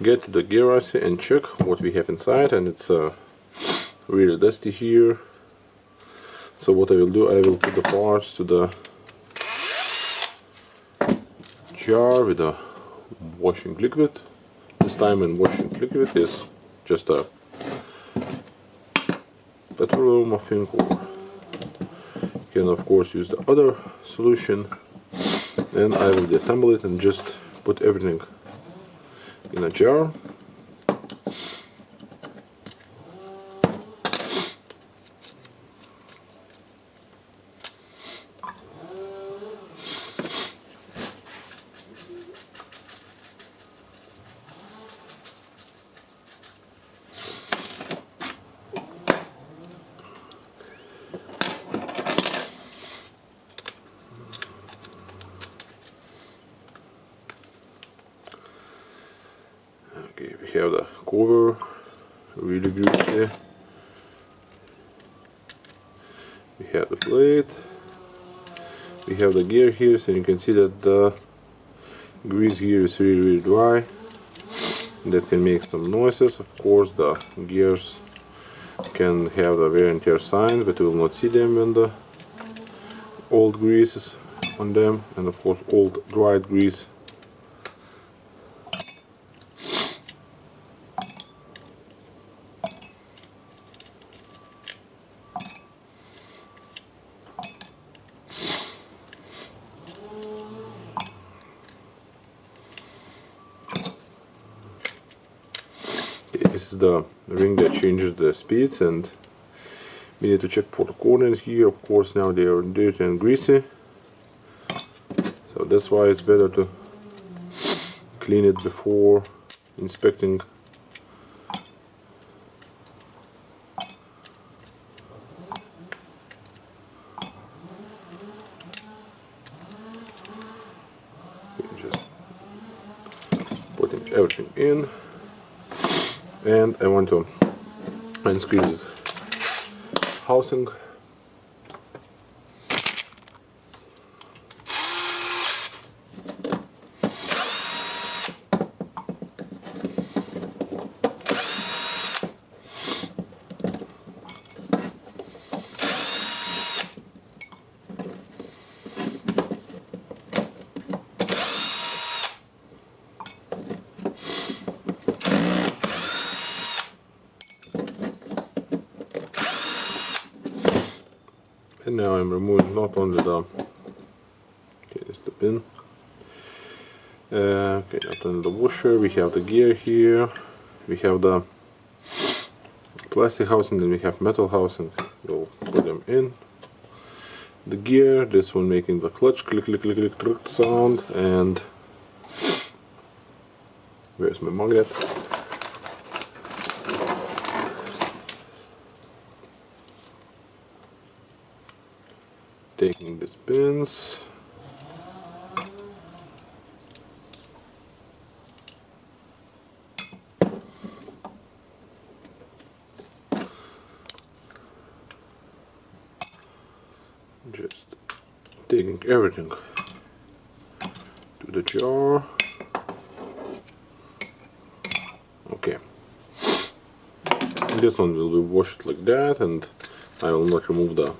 get to the gear IC and check what we have inside, and it's really dusty here. So what I will do, I will put the parts to the jar with the washing liquid. This time in washing liquid is just a petroleum, I think, or you can of course use the other solution. And I will disassemble it and just put everything in a jar. Okay, we have the cover, really greasy. We have the plate. We have the gear here, so you can see that the grease here is really dry. That can make some noises. Of course, the gears can have the wear and tear signs, but you will not see them when the old grease is on them, and of course old dried grease. This is the ring that changes the speeds, and we need to check for the corners here. Of course now they are dirty and greasy, so that's why it's better to clean it before inspecting. Just putting everything in. And I want to unscrew this housing. And now I'm removing not only the, okay, this is the pin, okay, not only the washer. We have the gear here, we have the plastic housing, then we have metal housing. We'll put them in. The gear, this one making the clutch click click click click click sound, and where's my magnet? Taking these pins, just taking everything to the jar. Okay, this one will be washed like that, and I will not remove the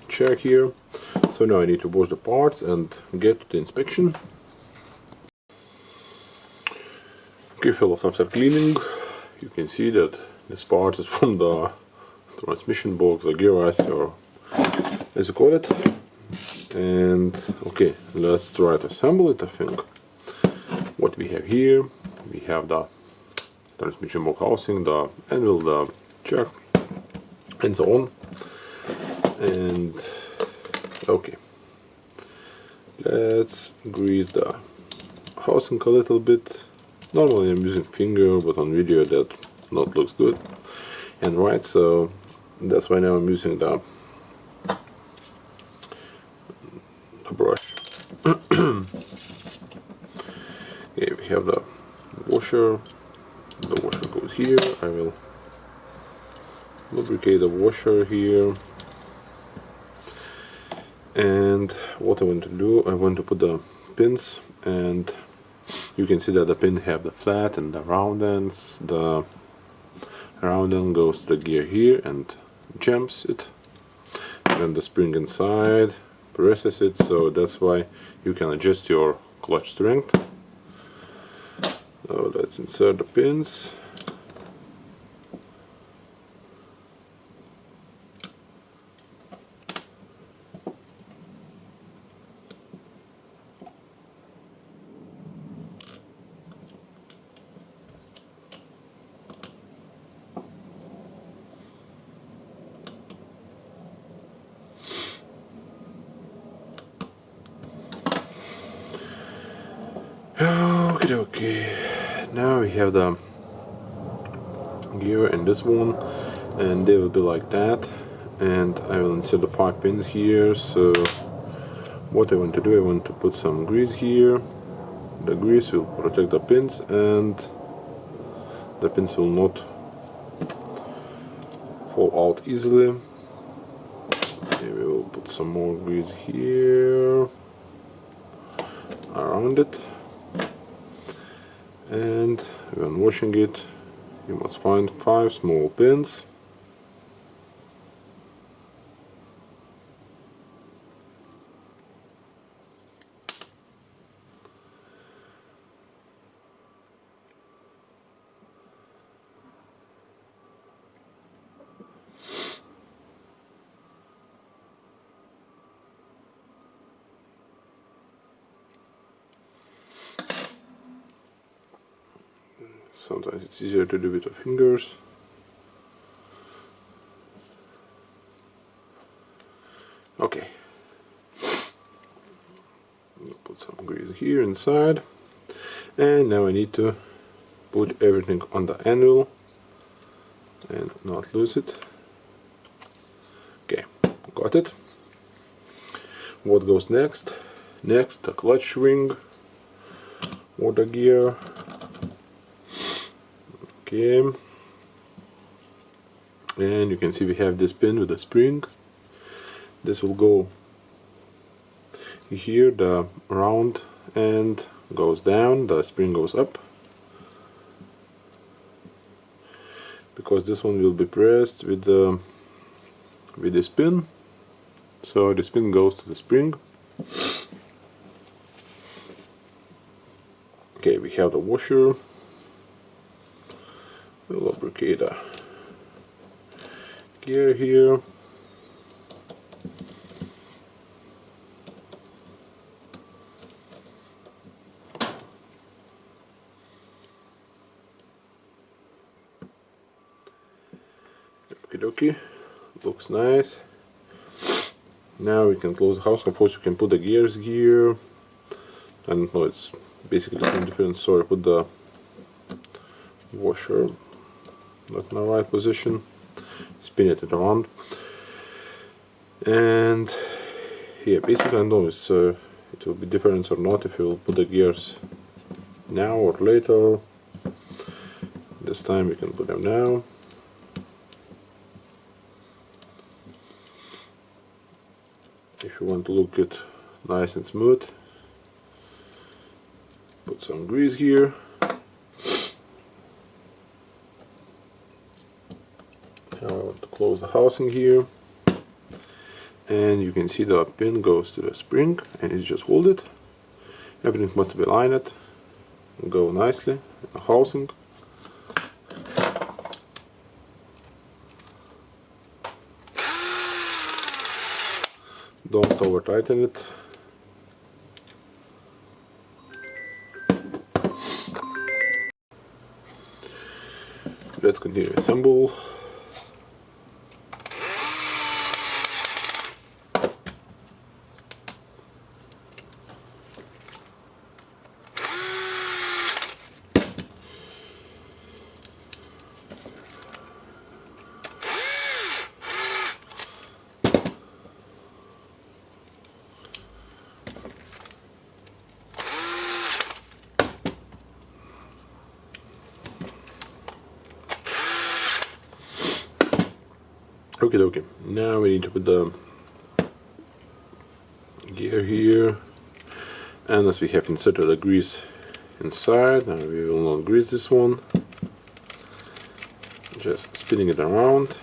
chair here. So now I need to wash the parts and get to the inspection. Okay, fellas, after cleaning, you can see that this part is from the transmission box, the gear IC, or as you call it. And okay, let's try to assemble it. I think what we have here, we have the transmission box housing, the anvil, the jack, and so on. And okay, let's grease the housing a little bit. Normally I'm using finger, but on video that not looks good and right, so that's why now I'm using the brush. Okay, we have the washer. The washer goes here. I will lubricate the washer here. And what I want to do, I want to put the pins and You can see that the pin have the flat and the round ends. The round end goes to the gear here and jams it. Then the spring inside presses it, so that's why you can adjust your clutch strength. So let's insert the pins. Okay, now we have the gear in this one, and they will be like that, and I will insert the 5 pins here. So what I want to do, I want to put some grease here. The grease will protect the pins and the pins will not fall out easily. Okay, we will put some more grease here around it. And when washing it, you must find 5 small pins. Sometimes it's easier to do with the fingers. Okay. I'll put some grease here inside. And now I need to put everything on the anvil and not lose it. Okay, got it. What goes next? Next, the clutch ring or the gear. Okay, and you can see we have this pin with a spring. This will go here, the round end goes down, the spring goes up, because this one will be pressed with this pin. So the spin goes to the spring. Okay, we have the washer. We'll lubricate the gear here. Okie dokie, looks nice. Now we can close the house. Of course, you can put the gears here. And no, it's basically the same difference. So I put the washer not in the right position, spin it around, and yeah, basically I know it will be different or not if you will put the gears now or later. This time we can put them now. If you want to look it nice and smooth, put some grease here. Now I want to close the housing here, and you can see the pin goes to the spring and it's just hold it. Everything must be aligned and go nicely in the housing. Don't over tighten it. Let's continue assemble. Okay, now we need to put the gear here, and as we have inserted the grease inside, and we will not grease this one. Just spinning it around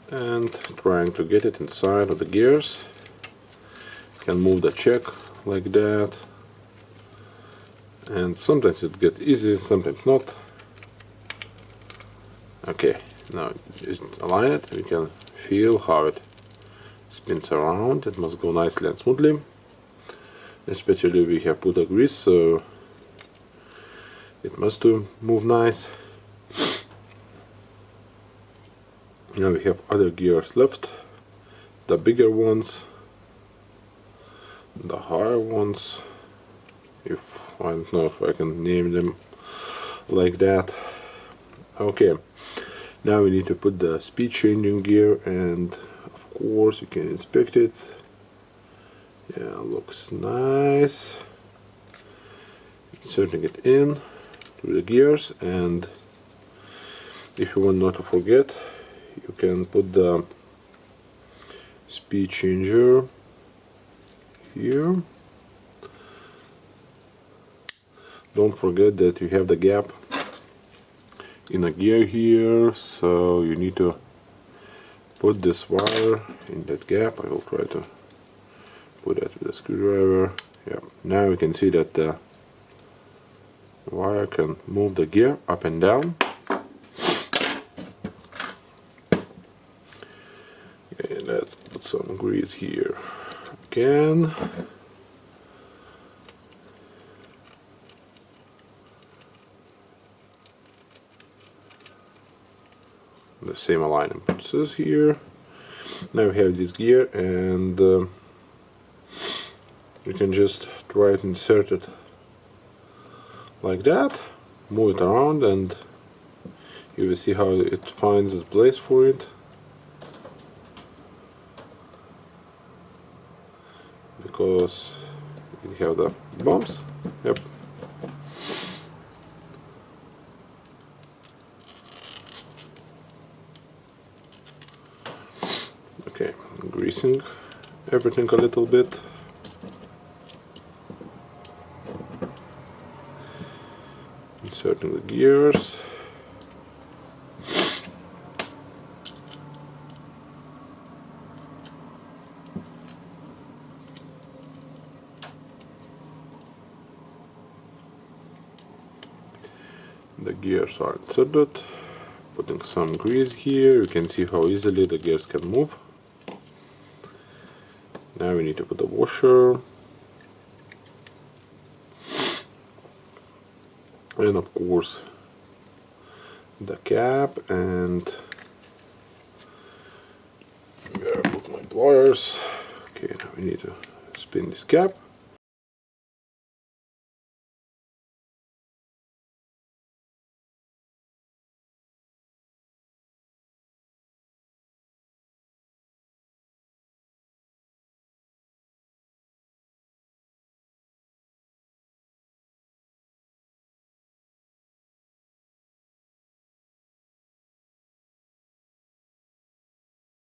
and trying to get it inside of the gears. You can move the check like that, and sometimes it gets easy, sometimes not. Okay, now just align it. You can feel how it spins around. It must go nicely and smoothly, especially we have put a grease, so it must move nice. Now we have other gears left, the bigger ones, the higher ones, if I don't know if I can name them like that. Okay, now we need to put the speed changing gear, and of course you can inspect it. Yeah, looks nice. Inserting it in to the gears, and if you want not to forget, you can put the speed changer here. Don't forget that you have the gap in a gear here, so you need to put this wire in that gap. I will try to put that with a screwdriver. Yeah, now you can see that the wire can move the gear up and down. Okay, let's put some grease here again. The same alignment pieces here. Now we have this gear, and you can just try to insert it like that, move it around, and you will see how it finds its place for it. Because we have the bumps. Yep. Okay, greasing everything a little bit. Inserting the gears. The gears are inserted. Putting some grease here. You can see how easily the gears can move. Now we need to put a washer. And of course the cap, and where I put my pliers. Okay, now we need to spin this cap.